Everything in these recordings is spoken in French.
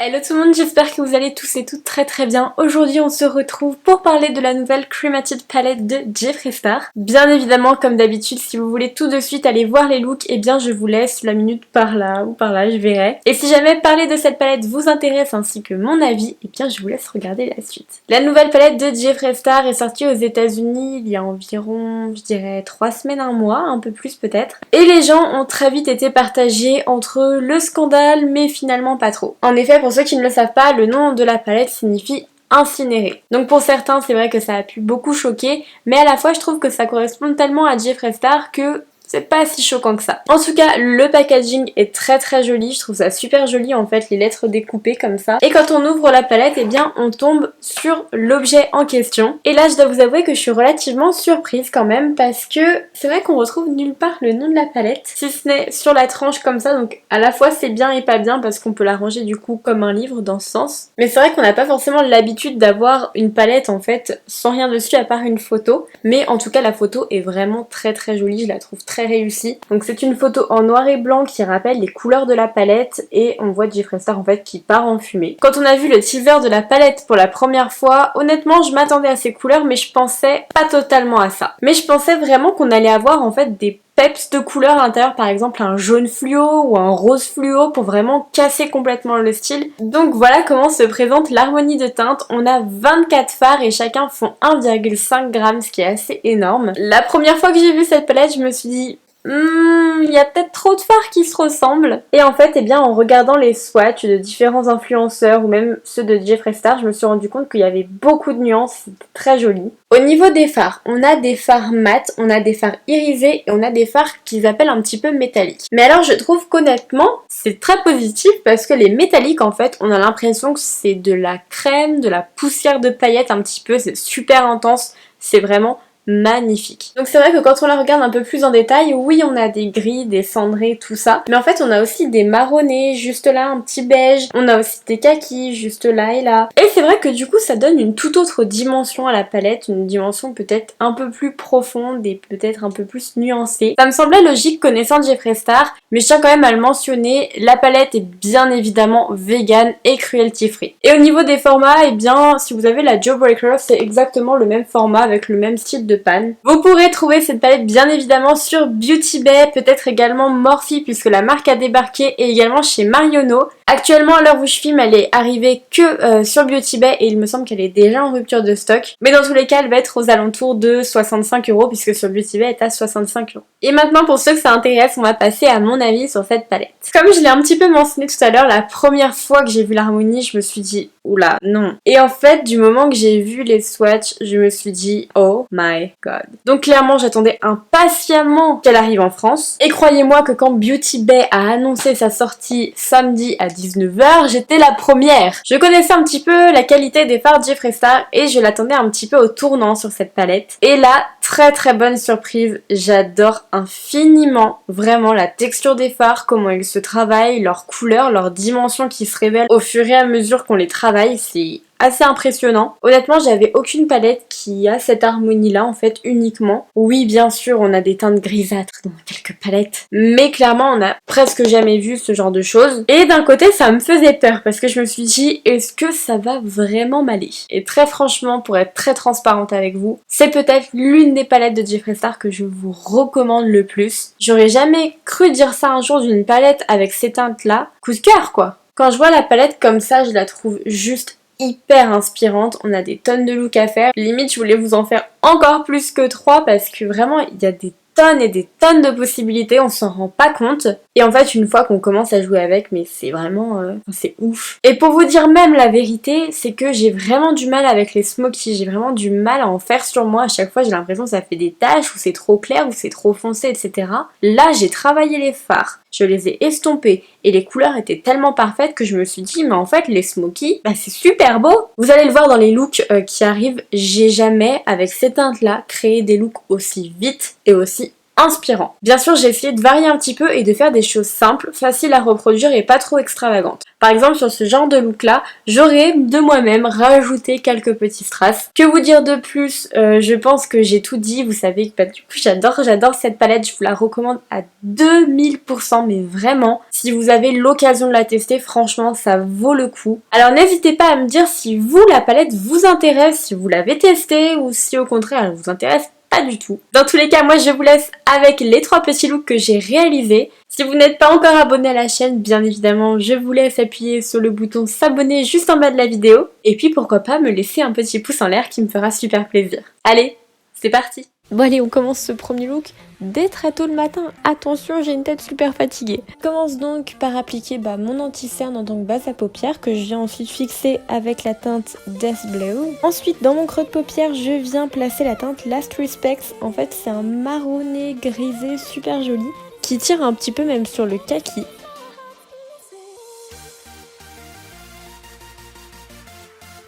Hello tout le monde, j'espère que vous allez tous et toutes très bien. Aujourd'hui on se retrouve pour parler de la nouvelle Cremated Palette de Jeffree Star. Bien évidemment, comme d'habitude, si vous voulez tout de suite aller voir les looks, eh bien je vous laisse la minute par là ou par là, je verrai. Et si jamais parler de cette palette vous intéresse ainsi que mon avis, eh bien je vous laisse regarder la suite. La nouvelle palette de Jeffree Star est sortie aux États-Unis il y a environ, je dirais 3 semaines, un mois, un peu plus peut-être. Et les gens ont très vite été partagés entre le scandale mais finalement pas trop. En effet, pour ceux qui ne le savent pas, le nom de la palette signifie incinéré. Donc pour certains, c'est vrai que ça a pu beaucoup choquer, mais à la fois je trouve que ça correspond tellement à Jeffree Star que c'est pas si choquant que ça. En tout cas, le packaging est très joli, je trouve ça super joli en fait, les lettres découpées comme ça. Et quand on ouvre la palette, eh bien on tombe sur l'objet en question. Et là, je dois vous avouer que je suis relativement surprise quand même, parce que c'est vrai qu'on retrouve nulle part le nom de la palette, si ce n'est sur la tranche comme ça, donc à la fois c'est bien et pas bien, parce qu'on peut la ranger du coup comme un livre dans ce sens. Mais c'est vrai qu'on n'a pas forcément l'habitude d'avoir une palette en fait sans rien dessus à part une photo. Mais en tout cas, la photo est vraiment très jolie, je la trouve très réussi. Donc c'est une photo en noir et blanc qui rappelle les couleurs de la palette et on voit Jeffree Star en fait qui part en fumée. Quand on a vu le teaser de la palette pour la première fois, honnêtement je m'attendais à ces couleurs mais je pensais pas totalement à ça. Mais je pensais vraiment qu'on allait avoir en fait des peps de couleurs à l'intérieur, par exemple un jaune fluo ou un rose fluo pour vraiment casser complètement le style. Donc voilà comment se présente l'harmonie de teintes. On a 24 fards et chacun font 1,5 g, ce qui est assez énorme. La première fois que j'ai vu cette palette, je me suis dit il y a peut-être trop de fards qui se ressemblent. Et en fait, eh bien, en regardant les swatchs de différents influenceurs ou même ceux de Jeffree Star, je me suis rendu compte qu'il y avait beaucoup de nuances, c'était très joli. Au niveau des fards, on a des fards mat, on a des fards irisés et on a des fards qu'ils appellent un petit peu métalliques. Mais alors, je trouve qu'honnêtement, c'est très positif parce que les métalliques, en fait, on a l'impression que c'est de la crème, de la poussière de paillettes un petit peu, c'est super intense, c'est vraiment magnifique. Donc c'est vrai que quand on la regarde un peu plus en détail, oui on a des gris, des cendrés, tout ça, mais en fait on a aussi des marronnés, juste là un petit beige, on a aussi des kakis, juste là et là. Et c'est vrai que du coup ça donne une toute autre dimension à la palette, une dimension peut-être un peu plus profonde et peut-être un peu plus nuancée. Ça me semblait logique connaissant Jeffree Star, mais je tiens quand même à le mentionner, la palette est bien évidemment vegan et cruelty free. Et au niveau des formats, eh bien si vous avez la Jawbreaker, c'est exactement le même format avec le même style de panne. Vous pourrez trouver cette palette bien évidemment sur Beauty Bay, peut-être également Morphe puisque la marque a débarqué, et également chez Marionneau. Actuellement à l'heure où je filme, elle est arrivée que sur Beauty Bay et il me semble qu'elle est déjà en rupture de stock. Mais dans tous les cas, elle va être aux alentours de 65 € puisque sur Beauty Bay elle est à 65 €. Et maintenant pour ceux que ça intéresse, on va passer à mon avis sur cette palette. Comme je l'ai un petit peu mentionné tout à l'heure, la première fois que j'ai vu l'harmonie, je me suis dit oula non. Et en fait, du moment que j'ai vu les swatchs, je me suis dit oh my god. Donc clairement, j'attendais impatiemment qu'elle arrive en France. Et croyez-moi que quand Beauty Bay a annoncé sa sortie samedi à 19 h, j'étais la première. Je connaissais un petit peu la qualité des fards Jeffree Star et je l'attendais un petit peu au tournant sur cette palette. Et là, très bonne surprise, j'adore infiniment vraiment la texture des fards, comment ils se travaillent, leurs couleurs, leurs dimensions qui se révèlent au fur et à mesure qu'on les travaille, c'est assez impressionnant. Honnêtement, j'avais aucune palette qui a cette harmonie-là, en fait, uniquement. Oui, bien sûr, on a des teintes grisâtres dans quelques palettes, mais clairement, on n'a presque jamais vu ce genre de choses. Et d'un côté, ça me faisait peur, parce que je me suis dit, est-ce que ça va vraiment m'aller? Et très franchement, pour être très transparente avec vous, c'est peut-être l'une des palettes de Jeffree Star que je vous recommande le plus. J'aurais jamais cru dire ça un jour d'une palette avec ces teintes-là. Coup de cœur, quoi. Quand je vois la palette comme ça, je la trouve juste hyper inspirante, on a des tonnes de looks à faire. Limite, je voulais vous en faire encore plus que 3 parce que vraiment, il y a des tonnes et des tonnes de possibilités, on s'en rend pas compte. Et en fait, une fois qu'on commence à jouer avec, mais c'est vraiment... c'est ouf. Et pour vous dire même la vérité, c'est que j'ai vraiment du mal avec les smokies, j'ai vraiment du mal à en faire sur moi. À chaque fois, j'ai l'impression que ça fait des taches, ou c'est trop clair, ou c'est trop foncé, etc. Là, j'ai travaillé les fards, je les ai estompés, et les couleurs étaient tellement parfaites que je me suis dit, mais en fait, les smokies, bah c'est super beau. Vous allez le voir dans les looks qui arrivent, j'ai jamais, avec ces teintes-là, créé des looks aussi vite et aussi inspirant. Bien sûr, j'ai essayé de varier un petit peu et de faire des choses simples, faciles à reproduire et pas trop extravagantes. Par exemple, sur ce genre de look là, j'aurais de moi-même rajouté quelques petits strass. Que vous dire de plus? Je pense que j'ai tout dit. Vous savez que bah, du coup j'adore cette palette, je vous la recommande à 2000%, mais vraiment, si vous avez l'occasion de la tester, franchement ça vaut le coup. Alors n'hésitez pas à me dire si vous, la palette vous intéresse, si vous l'avez testée ou si au contraire elle vous intéresse pas du tout. Dans tous les cas, moi je vous laisse avec les 3 petits looks que j'ai réalisés. Si vous n'êtes pas encore abonné à la chaîne, bien évidemment, je vous laisse appuyer sur le bouton s'abonner juste en bas de la vidéo. Et puis pourquoi pas me laisser un petit pouce en l'air qui me fera super plaisir. Allez, c'est parti! Bon allez, on commence ce premier look dès très tôt le matin. Attention, j'ai une tête super fatiguée. Je commence donc par appliquer mon anti-cerne en tant que base à paupières que je viens ensuite fixer avec la teinte Death Blow. Ensuite, dans mon creux de paupière, je viens placer la teinte Last Respect. En fait, c'est un marronné grisé super joli qui tire un petit peu même sur le kaki.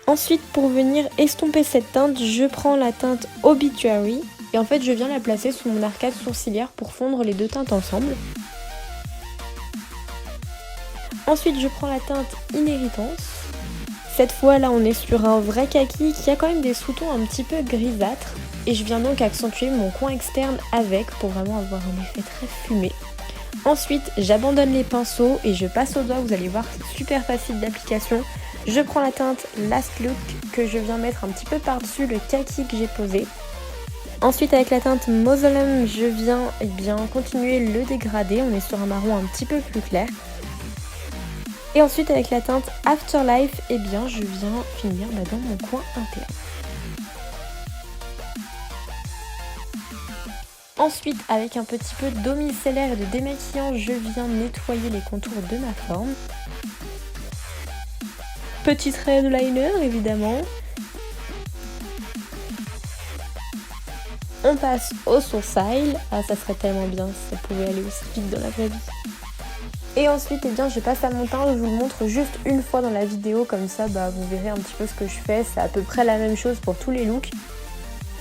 Ensuite, pour venir estomper cette teinte, je prends la teinte Obituary. Et en fait, je viens la placer sous mon arcade sourcilière pour fondre les deux teintes ensemble. Ensuite, je prends la teinte Inheritance. Cette fois, là, on est sur un vrai kaki qui a quand même des sous-tons un petit peu grisâtres. Et je viens donc accentuer mon coin externe avec pour vraiment avoir un effet très fumé. Ensuite, j'abandonne les pinceaux et je passe au doigt. Vous allez voir, c'est super facile d'application. Je prends la teinte Last Look que je viens mettre un petit peu par-dessus le kaki que j'ai posé. Ensuite, avec la teinte Mausoleum, je viens continuer le dégradé. On est sur un marron un petit peu plus clair. Et ensuite, avec la teinte Afterlife, je viens finir dans mon coin interne. Ensuite, avec un petit peu d'eau micellaire et de démaquillant, je viens nettoyer les contours de ma forme. Petit trait de liner, évidemment. On passe au sourcil. Ah, ça serait tellement bien si ça pouvait aller aussi vite dans la vraie vie. Et ensuite, je passe à mon teint. Je vous le montre juste une fois dans la vidéo. Comme ça, vous verrez un petit peu ce que je fais. C'est à peu près la même chose pour tous les looks.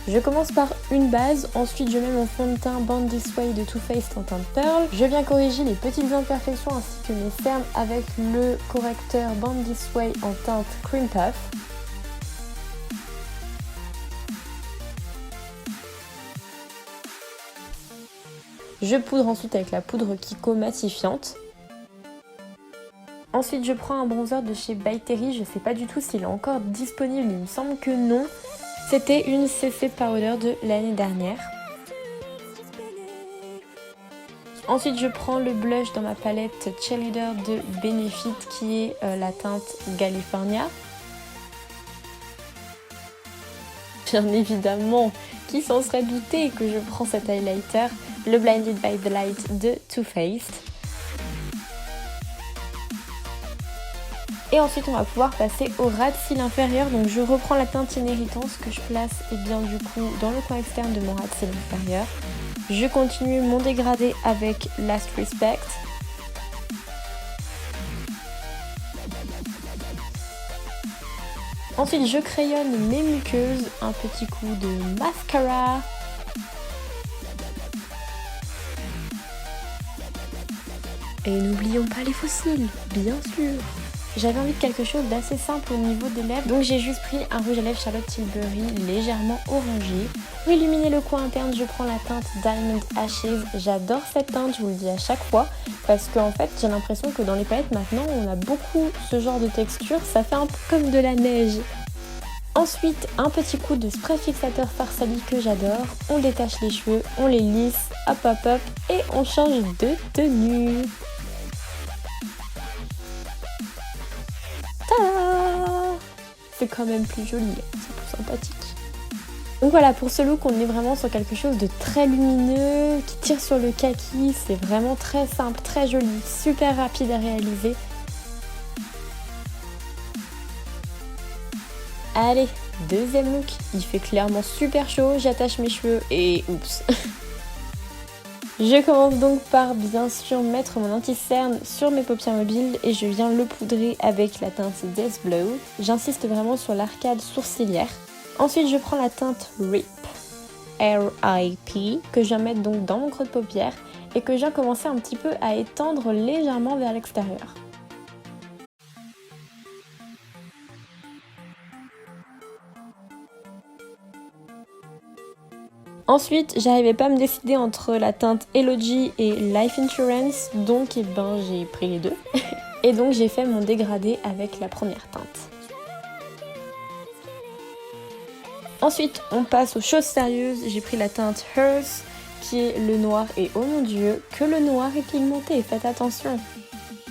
Je commence par une base. Ensuite, je mets mon fond de teint Born This Way de Too Faced en teinte Pearl. Je viens corriger les petites imperfections ainsi que mes cernes avec le correcteur Born This Way en teinte Cream Puff. Je poudre ensuite avec la poudre Kiko matifiante. Ensuite, je prends un bronzer de chez By Terry. Je sais pas du tout s'il est encore disponible, il me semble que non. C'était une CC Powder de l'année dernière. Ensuite, je prends le blush dans ma palette Cheerleader de Benefit qui est la teinte California. Bien évidemment, qui s'en serait douté que je prends cet highlighter, le Blinded by the Light de Too Faced. Et ensuite, on va pouvoir passer au ras de cils inférieur. Donc, je reprends la teinte Inheritance que je place dans le coin externe de mon ras de cils inférieur. Je continue mon dégradé avec Last Respect. Ensuite, je crayonne mes muqueuses, un petit coup de mascara. Et n'oublions pas les faux cils, bien sûr. J'avais envie de quelque chose d'assez simple au niveau des lèvres, donc j'ai juste pris un rouge à lèvres Charlotte Tilbury légèrement orangé. Pour illuminer le coin interne, je prends la teinte Diamond Ashes. J'adore cette teinte, je vous le dis à chaque fois, parce qu'en fait j'ai l'impression que dans les palettes maintenant on a beaucoup ce genre de texture, ça fait un peu comme de la neige. Ensuite, un petit coup de spray fixateur Farsali que j'adore. On détache les cheveux, on les lisse, hop hop hop, et on change de tenue. Tada! C'est quand même plus joli, c'est plus sympathique. Donc voilà, pour ce look, on est vraiment sur quelque chose de très lumineux, qui tire sur le kaki. C'est vraiment très simple, très joli, super rapide à réaliser. Allez, deuxième look. Il fait clairement super chaud, j'attache mes cheveux et oups. Je commence donc par bien sûr mettre mon anti-cerne sur mes paupières mobiles et je viens le poudrer avec la teinte Death Blow. J'insiste vraiment sur l'arcade sourcilière. Ensuite je prends la teinte Rip. RIP que je viens mettre donc dans mon creux de paupière et que je viens commencer un petit peu à étendre légèrement vers l'extérieur. Ensuite, j'arrivais pas à me décider entre la teinte Elogy et Life Insurance, donc j'ai pris les deux. Et donc j'ai fait mon dégradé avec la première teinte. Ensuite, on passe aux choses sérieuses. J'ai pris la teinte Hers, qui est le noir, et oh mon dieu, que le noir est pigmenté, faites attention.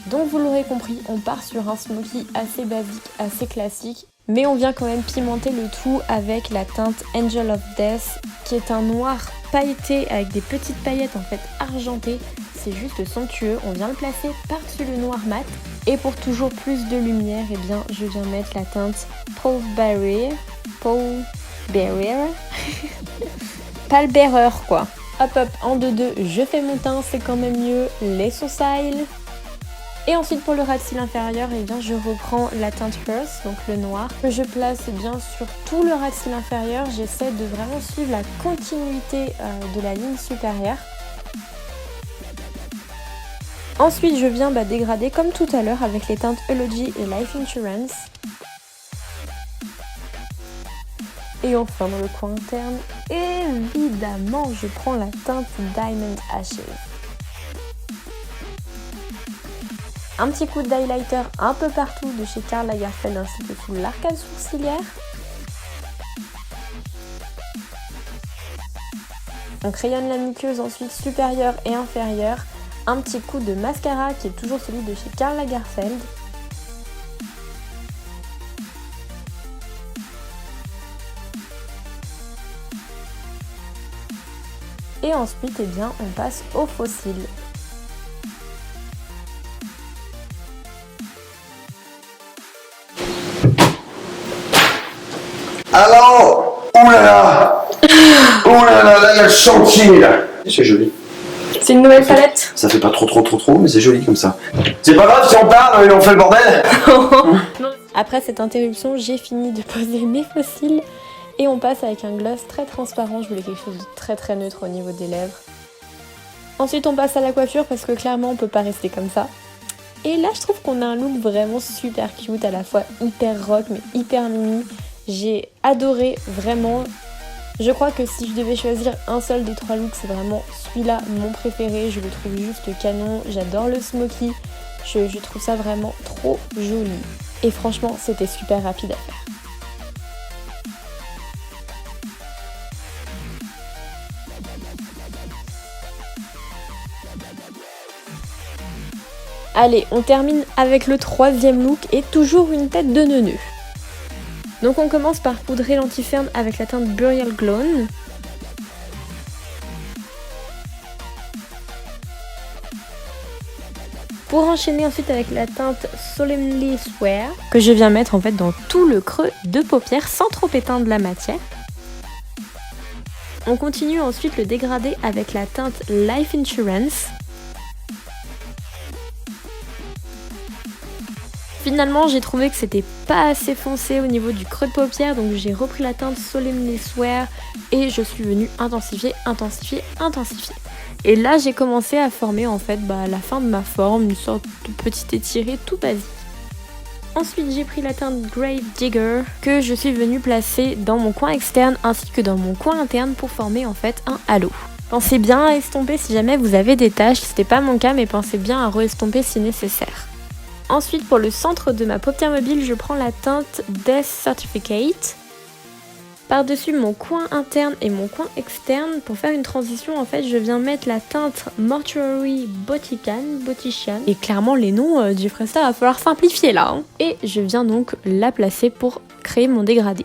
Donc vous l'aurez compris, on part sur un smoky assez basique, assez classique, mais on vient quand même pimenter le tout avec la teinte Angel of Death, qui est un noir pailleté avec des petites paillettes en fait argentées. C'est juste somptueux, on vient le placer par-dessus le noir mat. Et pour toujours plus de lumière, eh bien, je viens mettre la teinte Pale Bearer. Pale Bearer quoi. Hop hop, en 2-2, je fais mon teint, c'est quand même mieux, les sourcils. Et ensuite pour le ras de cils inférieur, eh bien, je reprends la teinte Hers, donc le noir, que je place bien sur tout le ras de cils inférieur. J'essaie de vraiment suivre la continuité de la ligne supérieure. Ensuite, je viens dégrader comme tout à l'heure avec les teintes Elogy et Life Insurance. Et enfin, dans le coin interne, évidemment, je prends la teinte Diamond Ashes. Un petit coup d'highlighter un peu partout de chez Karl Lagerfeld ainsi que sous l'arcade sourcilière. On crayonne la muqueuse ensuite supérieure et inférieure. Un petit coup de mascara qui est toujours celui de chez Karl Lagerfeld. Et ensuite, eh bien, on passe au faux cils. Alors, oulala, oulala, là il y a le chantier là. C'est joli. C'est une nouvelle palette. Ça fait pas trop, mais c'est joli comme ça. C'est pas grave si on part et on fait le bordel. Après cette interruption, j'ai fini de poser mes faux cils et on passe avec un gloss très transparent. Je voulais quelque chose de très neutre au niveau des lèvres. Ensuite, on passe à la coiffure parce que clairement, on peut pas rester comme ça. Et là, je trouve qu'on a un look vraiment super cute, à la fois hyper rock mais hyper mimi. J'ai adoré, vraiment. Je crois que si je devais choisir un seul des trois looks, c'est vraiment celui-là, mon préféré. Je le trouve juste canon. J'adore le smoky. Je trouve ça vraiment trop joli. Et franchement, c'était super rapide à faire. Allez, on termine avec le troisième look et toujours une tête de neuneu. Donc on commence par poudrer l'anti-ferme avec la teinte Burial Glown. Pour enchaîner ensuite avec la teinte Solemnly Swear, que je viens mettre en fait dans tout le creux de paupière sans trop éteindre la matière. On continue ensuite le dégradé avec la teinte Life Insurance. Finalement, j'ai trouvé que c'était pas assez foncé au niveau du creux de paupière, donc j'ai repris la teinte Solemnly Swear et je suis venue intensifier. Et là, j'ai commencé à former en fait la fin de ma forme, une sorte de petit étiré tout basique. Ensuite, j'ai pris la teinte Grave Digger que je suis venue placer dans mon coin externe ainsi que dans mon coin interne pour former en fait un halo. Pensez bien à estomper si jamais vous avez des taches, c'était pas mon cas, mais pensez bien à re-estomper si nécessaire. Ensuite, pour le centre de ma paupière mobile, je prends la teinte Death Certificate. Par-dessus mon coin interne et mon coin externe, pour faire une transition, en fait, je viens mettre la teinte Mortuary Bottician. Et clairement, les noms du Fresta, va falloir simplifier là. Et je viens donc la placer pour créer mon dégradé.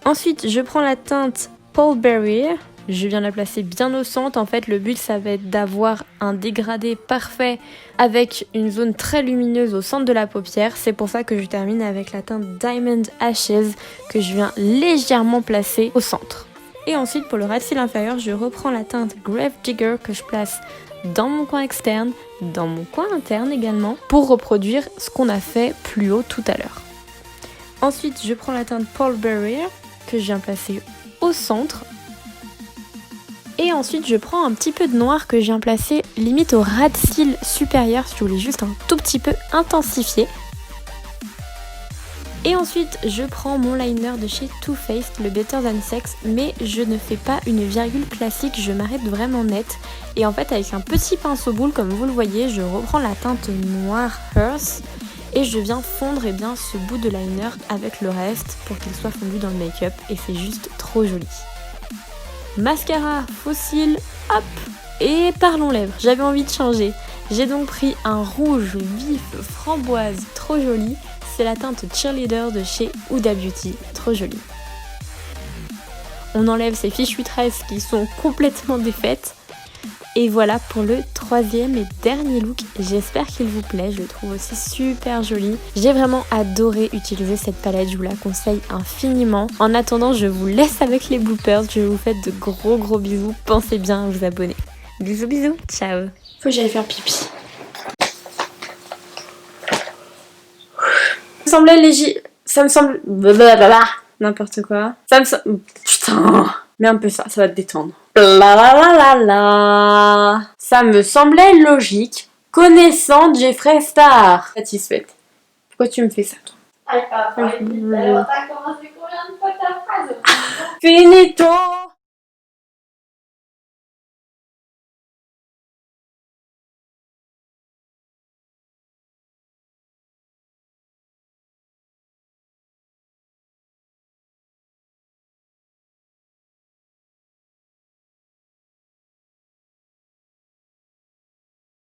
Ensuite, je prends la teinte Pale Bearer. Je viens la placer bien au centre. En fait, le but, ça va être d'avoir un dégradé parfait avec une zone très lumineuse au centre de la paupière. C'est pour ça que je termine avec la teinte Diamond Ashes que je viens légèrement placer au centre. Et ensuite, pour le ras de cils inférieur, je reprends la teinte Grave Digger que je place dans mon coin externe, dans mon coin interne également, pour reproduire ce qu'on a fait plus haut tout à l'heure. Ensuite, je prends la teinte Pale Bearer que je viens placer au centre. Et ensuite je prends un petit peu de noir que je viens placer limite au ras de cils supérieur si vous voulez juste un tout petit peu intensifier. Et ensuite je prends mon liner de chez Too Faced, le Better Than Sex, mais je ne fais pas une virgule classique, je m'arrête vraiment net. Et en fait avec un petit pinceau boule comme vous le voyez, je reprends la teinte noire Hearth et je viens fondre ce bout de liner avec le reste pour qu'il soit fondu dans le make-up et c'est juste trop joli. Mascara, faux cils, hop. Et parlons lèvres, j'avais envie de changer. J'ai donc pris un rouge vif framboise trop joli. C'est la teinte Cheerleader de chez Huda Beauty, trop jolie. On enlève ces fichues tresses qui sont complètement défaites. Et voilà pour le troisième et dernier look. J'espère qu'il vous plaît, je le trouve aussi super joli. J'ai vraiment adoré utiliser cette palette, je vous la conseille infiniment. En attendant, je vous laisse avec les bloopers, je vous fais de gros bisous. Pensez bien à vous abonner. Bisous, ciao. Faut que j'aille faire pipi. Ça me semblait léger. Ça me semble. N'importe quoi. Ça me semble. Putain. Mets un peu ça va te détendre. Ça me semblait logique, connaissant Jeffree Star. Satisfaite. Pourquoi tu me fais ça, toi? Alors, t'as commencé combien de fois ta phrase? Finito.